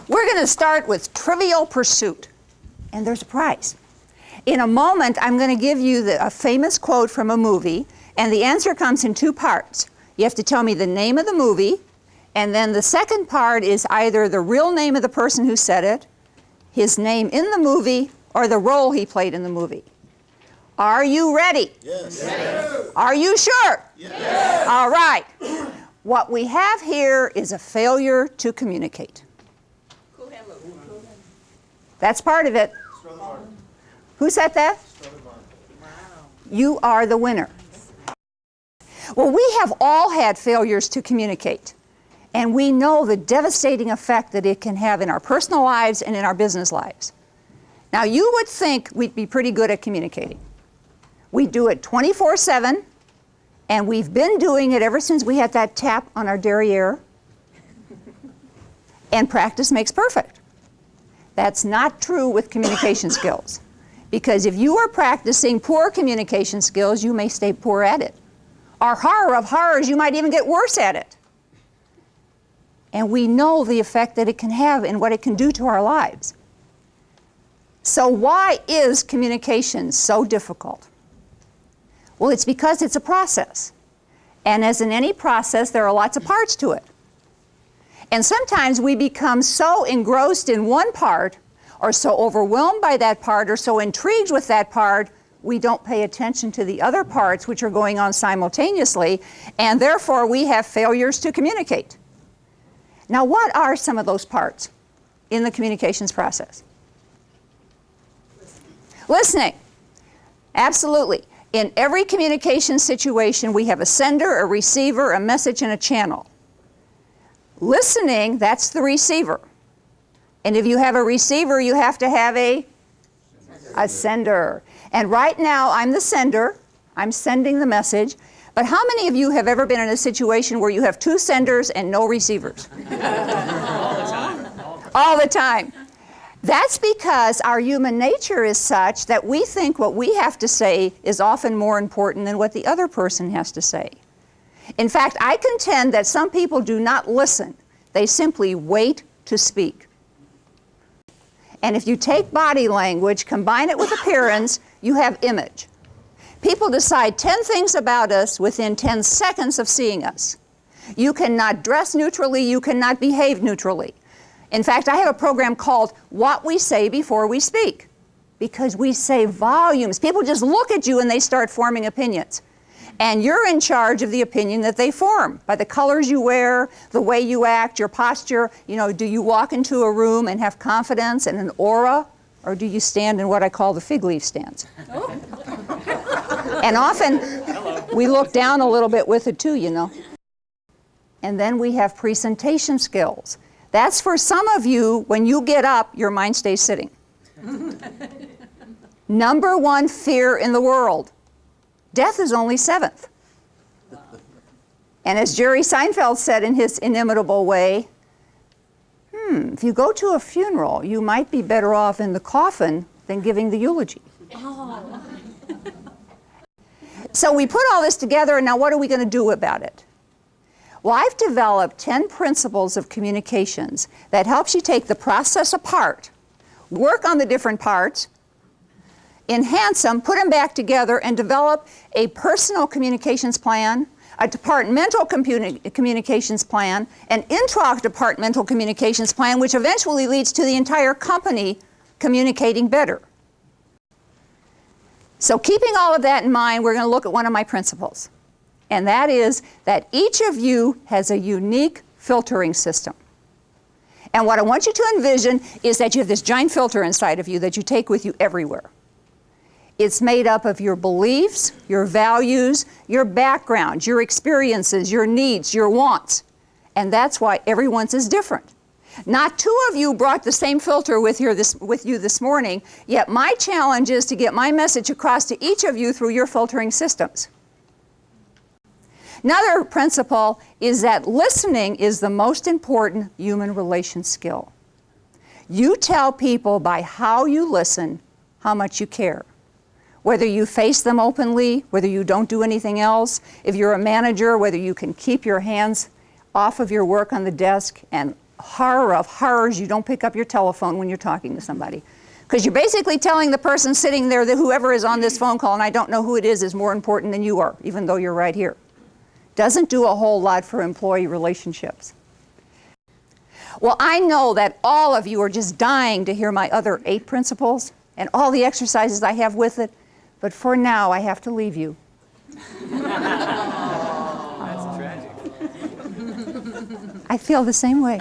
We're going to start with Trivial Pursuit, and there's a prize. In a moment, I'm going to give you a famous quote from a movie, and the answer comes in two parts. You have to tell me the name of the movie, and then the second part is either the real name of the person who said it, his name in the movie, or the role he played in the movie. Are you ready? Yes. Yes. Are you sure? Yes. All right. What we have here is a failure to communicate. That's part of it. Who said that? You are the winner. Well, we have all had failures to communicate, and we know the devastating effect that it can have in our personal lives and in our business lives. Now, you would think we'd be pretty good at communicating. We do it 24/7, and we've been doing it ever since we had that tap on our derriere. And practice makes perfect. That's not true with communication skills. Because if you are practicing poor communication skills, you may stay poor at it. Or horror of horrors, you might even get worse at it. And we know the effect that it can have and what it can do to our lives. So why is communication so difficult? Well, it's because it's a process. And as in any process, there are lots of parts to it. And sometimes we become so engrossed in one part, or so overwhelmed by that part, or so intrigued with that part, we don't pay attention to the other parts which are going on simultaneously, and therefore we have failures to communicate. Now, what are some of those parts in the communications process? Listening. Absolutely. In every communication situation, we have a sender, a receiver, a message, and a channel. Listening, that's the receiver. And if you have a receiver, you have to have a sender. And right now, I'm the sender. I'm sending the message. But how many of you have ever been in a situation where you have two senders and no receivers? All the time. All the time. That's because our human nature is such that we think what we have to say is often more important than what the other person has to say. In fact, I contend that some people do not listen. They simply wait to speak. And if you take body language, combine it with appearance, you have image. People decide 10 things about us within 10 seconds of seeing us. You cannot dress neutrally, you cannot behave neutrally. In fact, I have a program called What We Say Before We Speak, because we say volumes. People just look at you and they start forming opinions. And you're in charge of the opinion that they form by the colors you wear, the way you act, your posture. You know, do you walk into a room and have confidence and an aura, or do you stand in what I call the fig leaf stance? Oh. And often we look down a little bit with it too, you know. And then we have presentation skills. That's for some of you, when you get up, your mind stays sitting. Number one fear in the world. Death is only seventh. And as Jerry Seinfeld said in his inimitable way, if you go to a funeral, you might be better off in the coffin than giving the eulogy. Oh. So we put all this together, and now what are we going to do about it? Well, I've developed 10 principles of communications that helps you take the process apart, work on the different parts, enhance them, put them back together, and develop a personal communications plan, a departmental communications plan, an intra-departmental communications plan, which eventually leads to the entire company communicating better. So keeping all of that in mind, we're going to look at one of my principles. And that is that each of you has a unique filtering system. And what I want you to envision is that you have this giant filter inside of you that you take with you everywhere. It's made up of your beliefs, your values, your background, your experiences, your needs, your wants. And that's why everyone's is different. Not two of you brought the same filter with you this morning, yet my challenge is to get my message across to each of you through your filtering systems. Another principle is that listening is the most important human relation skill. You tell people by how you listen how much you care. Whether you face them openly, whether you don't do anything else, if you're a manager, whether you can keep your hands off of your work on the desk and horror of horrors, you don't pick up your telephone when you're talking to somebody. Because you're basically telling the person sitting there that whoever is on this phone call, and I don't know who it is more important than you are, even though you're right here. Doesn't do a whole lot for employee relationships. Well, I know that all of you are just dying to hear my other 8 principles and all the exercises I have with it, but for now I have to leave you. That's tragic. I feel the same way.